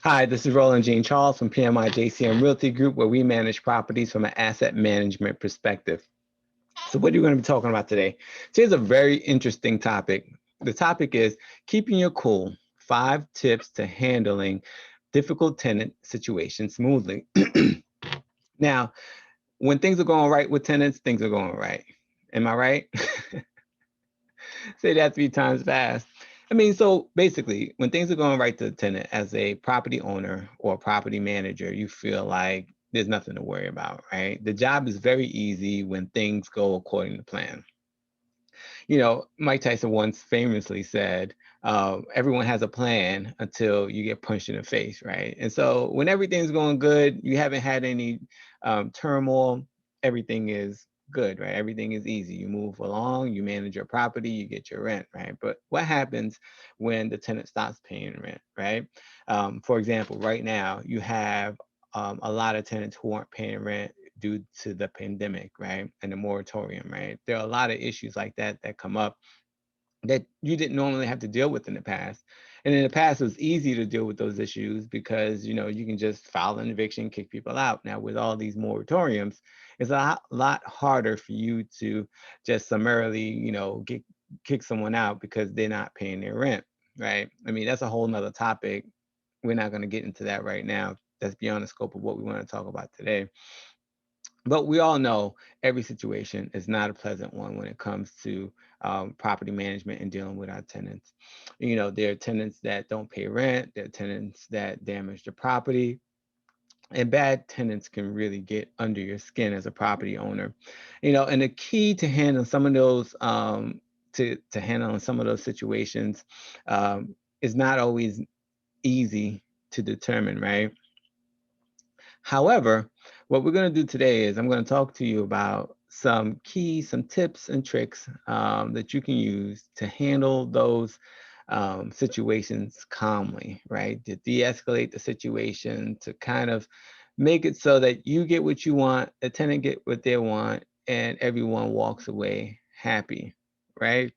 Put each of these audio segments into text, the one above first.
Hi, this is Roland Jean Charles from PMI JCM Realty Group, where we manage properties from an asset management perspective. So what are you going to be talking about today? Today's a very interesting topic. The topic is keeping your cool, 5 tips to handling difficult tenant situations smoothly. Now, when things are going right with tenants, things are going right. Am I right? Say that 3 times fast. I mean, so basically, when things are going right to the tenant, as a property owner or property manager, you feel like there's nothing to worry about, right? The job is very easy when things go according to plan. You know, Mike Tyson once famously said, everyone has a plan until you get punched in the face, right? And so when everything's going good, you haven't had any turmoil, everything is good, right? Everything is easy. You move along, you manage your property, you get your rent, right? But what happens when the tenant stops paying rent, right? For example, right now, you have a lot of tenants who aren't paying rent due to the pandemic, right? And the moratorium, right? There are a lot of issues like that that come up that you didn't normally have to deal with in the past. And in the past, it was easy to deal with those issues because, you know, you can just file an eviction, kick people out. Now, with all these moratoriums, it's a lot harder for you to just summarily, you know, kick someone out because they're not paying their rent, right? I mean, that's a whole nother topic. We're not going to get into that right now. That's beyond the scope of what we want to talk about today. But we all know every situation is not a pleasant one when it comes to property management and dealing with our tenants. You know, there are tenants that don't pay rent, there are tenants that damage the property, and bad tenants can really get under your skin as a property owner. You know, and the key to handling some of those to handling some of those situations is not always easy to determine, right? However, what we're going to do today is I'm going to talk to you about some tips and tricks that you can use to handle those situations calmly, right? To de-escalate the situation, to kind of make it so that you get what you want, the tenant get what they want, and everyone walks away happy, right?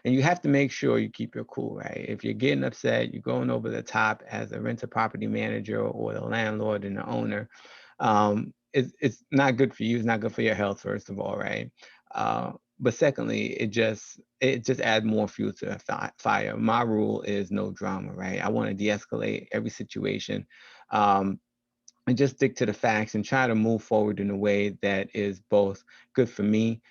And you have to make sure you keep your cool, right? If you're getting upset, you're going over the top as a rental property manager or the landlord and the owner, it's not good for you. It's not good for your health, first of all, right? But secondly, it just adds more fuel to the fire. My rule is no drama, right? I want to de-escalate every situation. Um, and just stick to the facts and try to move forward in a way that is both good for me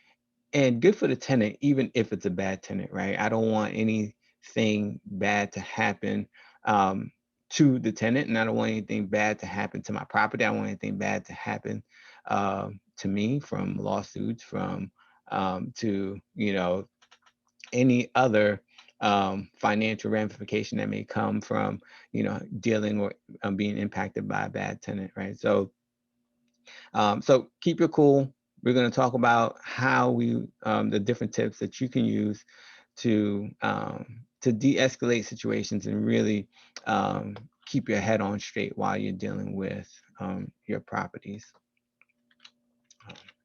and good for the tenant, even if it's a bad tenant, right? I don't want anything bad to happen to the tenant, and I don't want anything bad to happen to my property. I don't want anything bad to happen to me from lawsuits, from to any other financial ramification that may come from dealing or being impacted by a bad tenant, right? So keep your cool. We're going to talk about how the different tips that you can use to de-escalate situations and really keep your head on straight while you're dealing with your properties.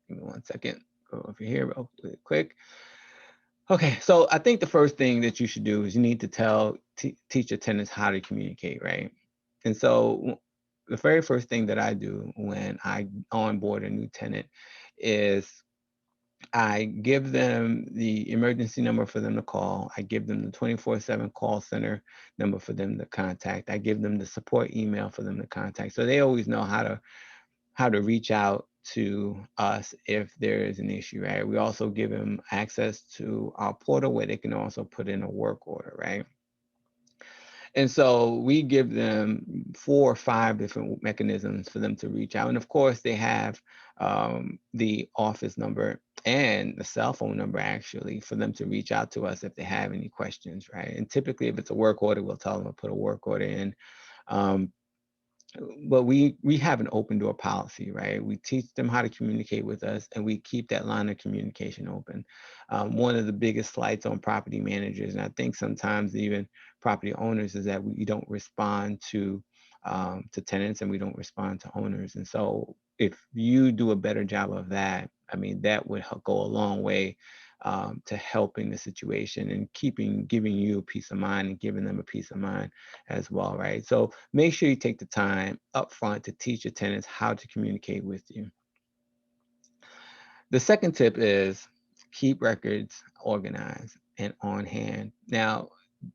Give me 1 second. Go over here real quick. Okay, so I think the first thing that you should do is you need to teach your tenants how to communicate, right? And so the very first thing that I do when I onboard a new tenant is I give them the emergency number for them to call. I give them the 24/7 call center number for them to contact. I give them the support email for them to contact. So they always know how to reach out to us if there is an issue, right? We also give them access to our portal where they can also put in a work order, right? And so we give them 4 or 5 different mechanisms for them to reach out. And of course, they have the office number and the cell phone number actually for them to reach out to us if they have any questions, right? And typically, if it's a work order, we'll tell them to put a work order in. Um, but we have an open door policy, right? We teach them how to communicate with us, and we keep that line of communication open. One of the biggest slights on property managers, and I think sometimes even property owners, is that we don't respond to tenants and we don't respond to owners. And so, if you do a better job of that, I mean, that would go a long way to helping the situation and giving you a peace of mind and giving them a peace of mind as well, right? So make sure you take the time up front to teach your tenants how to communicate with you. The second tip is keep records organized and on hand. Now,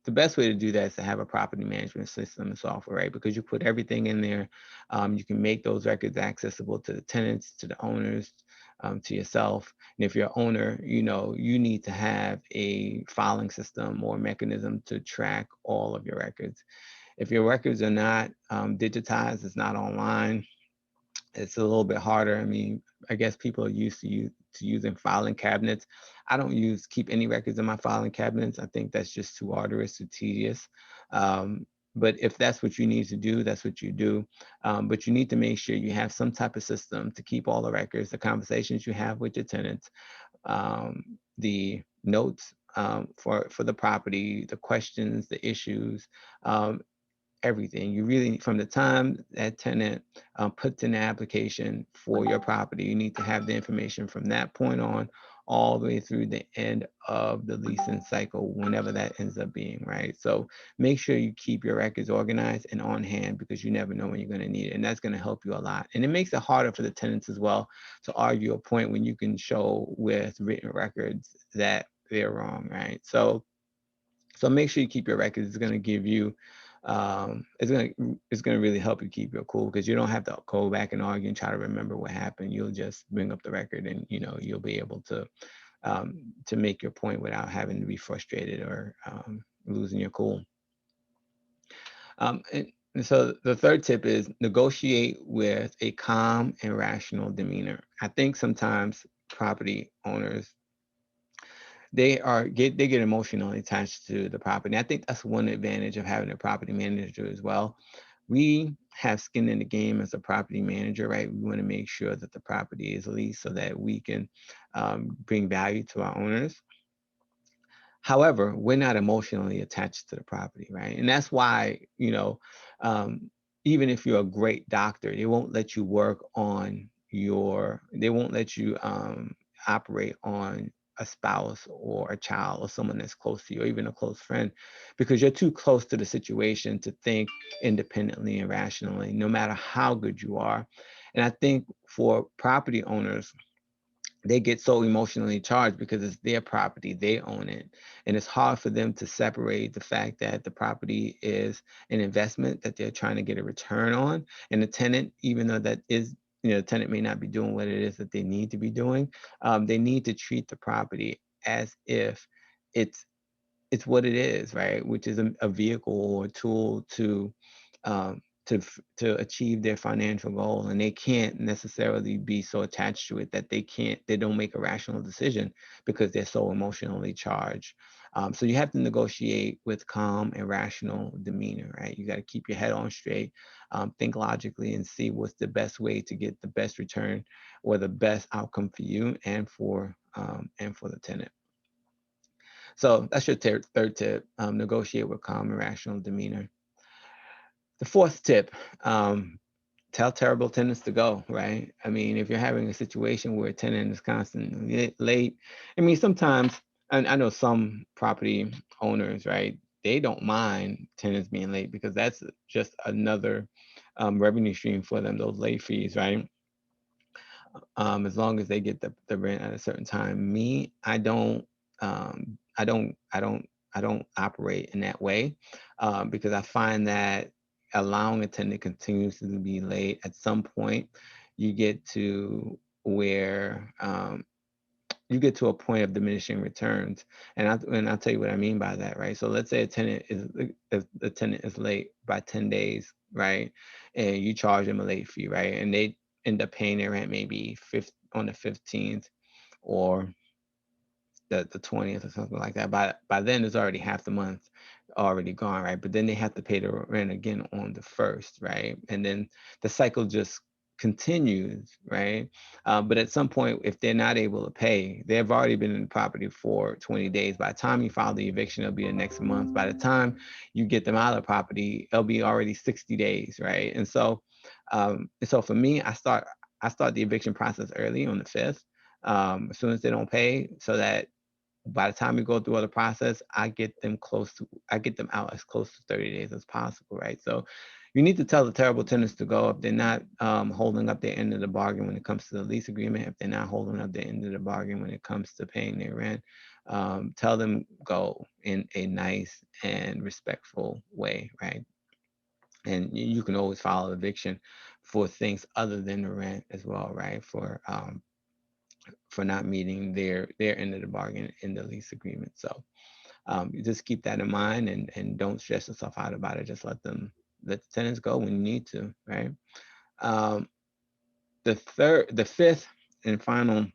the best way to do that is to have a property management system and software, right? Because you put everything in there. You can make those records accessible to the tenants, to the owners, to yourself. And if you're an owner, you need to have a filing system or mechanism to track all of your records. If your records are not digitized, it's not online, it's a little bit harder. I mean, I guess people are used to using filing cabinets. I don't keep any records in my filing cabinets. I think that's just too arduous, too tedious. But if that's what you need to do, that's what you do. But you need to make sure you have some type of system to keep all the records, the conversations you have with your tenants, the notes for the property, the questions, the issues, everything. You really, from the time that tenant puts in the application for your property, you need to have the information from that point on all the way through the end of the leasing cycle, whenever that ends up being, right? So make sure you keep your records organized and on hand, because you never know when you're going to need it. And that's going to help you a lot. And it makes it harder for the tenants as well to argue a point when you can show with written records that they're wrong, right? So make sure you keep your records. It's going to give you it's going to really help you keep your cool, because you don't have to go back and argue and try to remember what happened. You'll just bring up the record, and you'll be able to make your point without having to be frustrated or losing your cool. And so the third tip is negotiate with a calm and rational demeanor. I think sometimes property owners, they get emotionally attached to the property. I think that's one advantage of having a property manager as well. We have skin in the game as a property manager, right? We want to make sure that the property is leased so that we can bring value to our owners. However, we're not emotionally attached to the property, right? And that's why, even if you're a great doctor, they won't let you they won't let you operate on a spouse or a child or someone that's close to you, or even a close friend, because you're too close to the situation to think independently and rationally, no matter how good you are. And I think for property owners, they get so emotionally charged because it's their property, they own it. And it's hard for them to separate the fact that the property is an investment that they're trying to get a return on. And the tenant, even though that is, the tenant may not be doing what it is that they need to be doing, they need to treat the property as if it's what it is, right? Which is a vehicle or a tool um, to achieve their financial goal, and they can't necessarily be so attached to it that they don't make a rational decision because they're so emotionally charged. So you have to negotiate with calm and rational demeanor, right? You got to keep your head on straight, think logically, and see what's the best way to get the best return or the best outcome for you and for the tenant. So that's your third tip, negotiate with calm and rational demeanor. The fourth tip, tell terrible tenants to go, right? I mean, if you're having a situation where a tenant is constantly late, I mean, sometimes, and I know some property owners, right, they don't mind tenants being late because that's just another revenue stream for them, those late fees, right? As long as they get the rent at a certain time. Me, I don't operate in that way, because I find that allowing a tenant continuously to be late, at some point, you get to where you get to a point of diminishing returns. And I'll tell you what I mean by that, right? So let's say if the tenant is late by 10 days, right? And you charge them a late fee, right? And they end up paying their rent maybe on the 15th or the 20th or something like that. By then it's already half the month already gone, right? But then they have to pay the rent again on the 1st, right? And then the cycle just continues, right? But at some point, if they're not able to pay, they've already been in the property for 20 days. By the time you file the eviction, it'll be the next month. By the time you get them out of the property, it'll be already 60 days, right? And so for me, I start the eviction process early on the 5th, as soon as they don't pay, so that by the time we go through all the process, I get them out as close to 30 days as possible, right? So you need to tell the terrible tenants to go if they're not holding up their end of the bargain when it comes to the lease agreement, if they're not holding up their end of the bargain when it comes to paying their rent. Tell them go in a nice and respectful way, right? And you can always file eviction for things other than the rent as well, right? For not meeting their end of the bargain in the lease agreement. So you just keep that in mind, and don't stress yourself out about it. Just let the tenants go when you need to, right? Um, the fifth and final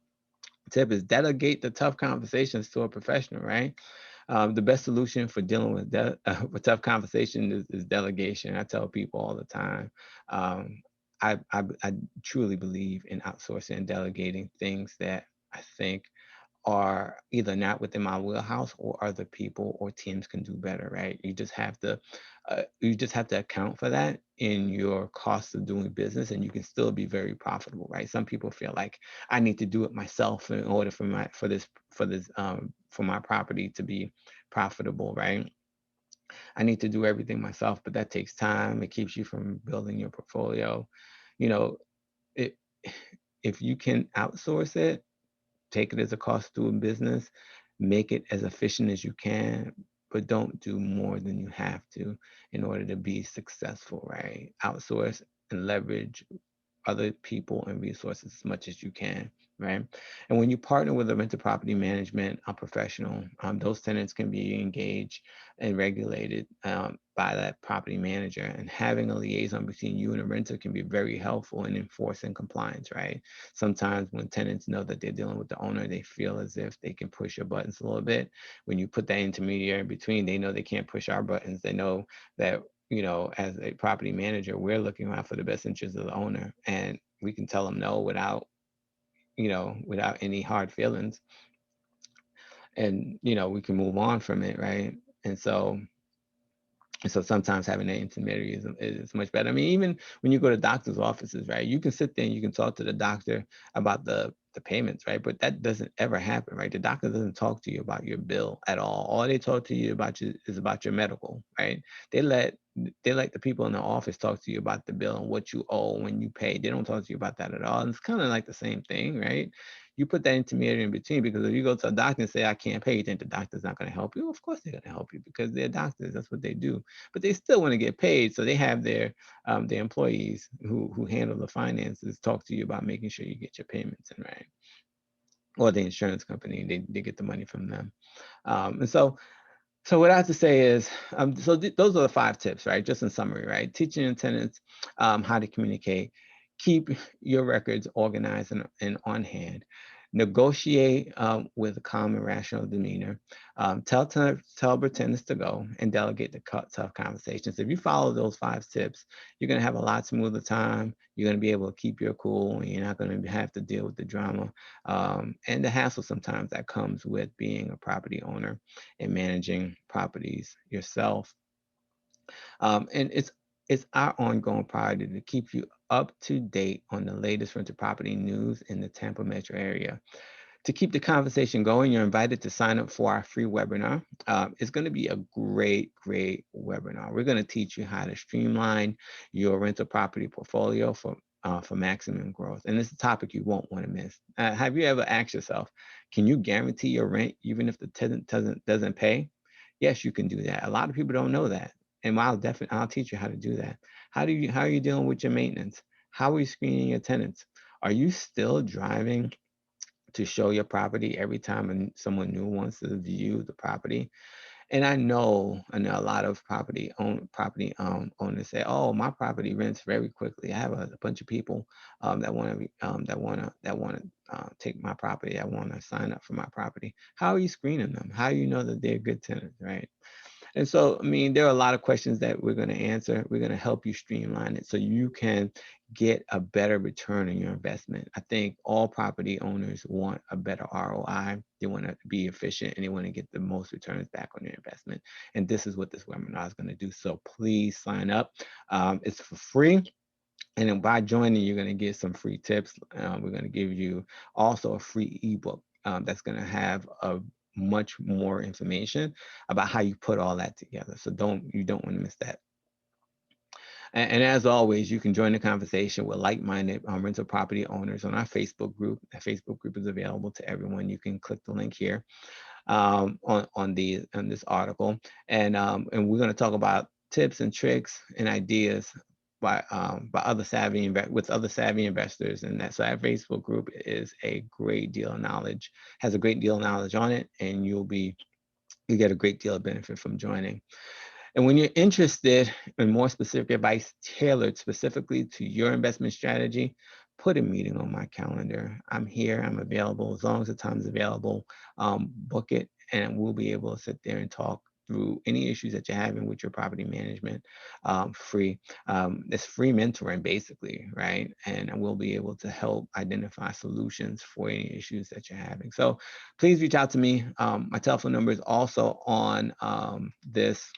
tip is delegate the tough conversations to a professional, right? The best solution for dealing with with tough conversation is delegation. I tell people all the time. Um, I truly believe in outsourcing and delegating things that I think are either not within my wheelhouse or other people or teams can do better, right? You just have to account for that in your cost of doing business, and you can still be very profitable, right? Some people feel like I need to do it myself in order for my property to be profitable, right? I need to do everything myself, but that takes time. It keeps you from building your portfolio. You know, it if you can outsource it, take it as a cost doing business, make it as efficient as you can, but don't do more than you have to in order to be successful, right? Outsource and leverage other people and resources as much as you can, right? And when you partner with a rental property management professional, those tenants can be engaged and regulated by that property manager. And having a liaison between you and a renter can be very helpful in enforcing compliance, right? Sometimes when tenants know that they're dealing with the owner, they feel as if they can push your buttons a little bit. When you put that intermediary in between, they know they can't push our buttons. They know that, as a property manager, we're looking out for the best interest of the owner, and we can tell them no without any hard feelings, and we can move on from it, right? And so sometimes having an intermediary is much better. I mean, even when you go to doctor's offices, right? You can sit there and you can talk to the doctor about the payments, right? But that doesn't ever happen, right? The doctor doesn't talk to you about your bill at all. All they talk to you about is about your medical, right? They let the people in the office talk to you about the bill and what you owe when you pay. They don't talk to you about that at all. And it's kind of like the same thing, right? You put that intermediary in between, because if you go to a doctor and say, I can't pay, you think the doctor's not going to help you? Of course they're going to help you, because they're doctors. That's what they do. But they still want to get paid. So they have their employees who handle the finances talk to you about making sure you get your payments in, right? Or the insurance company, they get the money from them. And so what I have to say is, those are the 5 tips, right? Just in summary, right? Teaching your tenants how to communicate, keep your records organized and on hand, negotiate with a calm and rational demeanor, tell pretenders to go, and delegate the tough conversations. If you follow those 5 tips, you're going to have a lot smoother time. You're going to be able to keep your cool, and you're not going to have to deal with the drama and the hassle sometimes that comes with being a property owner and managing properties yourself. And it's our ongoing priority to keep you up to date on the latest rental property news in the Tampa metro area. To keep the conversation going, you're invited to sign up for our free webinar. It's going to be a great, great webinar. We're going to teach you how to streamline your rental property portfolio for maximum growth. And this is a topic you won't want to miss. Have you ever asked yourself, can you guarantee your rent even if the tenant doesn't pay? Yes, you can do that. A lot of people don't know that. And I'll teach you how to do that. How are you dealing with your maintenance? How are you screening your tenants? Are you still driving to show your property every time someone new wants to view the property? And I know a lot of property owners say, "Oh, my property rents very quickly. I have a bunch of people that want to take my property. I want to sign up for my property." How are you screening them? How do you know that they're good tenants, right? And so, I mean, there are a lot of questions that we're going to answer. We're going to help you streamline it so you can get a better return on your investment. I think all property owners want a better ROI. They want to be efficient, and they want to get the most returns back on their investment. And this is what this webinar is going to do. So please sign up. It's for free. And then by joining, you're going to get some free tips. We're going to give you also a free ebook that's going to have much more information about how you put all that together. So you don't want to miss that. And as always, you can join the conversation with like-minded rental property owners on our Facebook group. That Facebook group is available to everyone. You can click the link here on this article, and we're going to talk about tips and tricks and ideas by other savvy with other savvy investors. And that, so that Facebook group is a great deal of knowledge, has a great deal of knowledge on it, and you get a great deal of benefit from joining. And when you're interested in more specific advice tailored specifically to your investment strategy, put a meeting on my calendar. I'm here, I'm available as long as the time's available. Book it, and we'll be able to sit there and talk through any issues that you're having with your property management free. It's free mentoring basically, right? And we'll be able to help identify solutions for any issues that you're having. So please reach out to me. My telephone number is also on this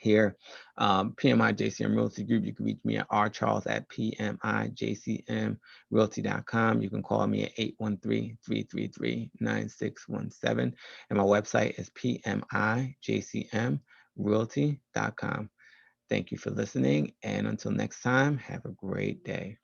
here, PMI JCM Realty Group. You can reach me at rcharles@pmijcmrealty.com. You can call me at 813-333-9617. And my website is pmijcmrealty.com. Thank you for listening. And until next time, have a great day.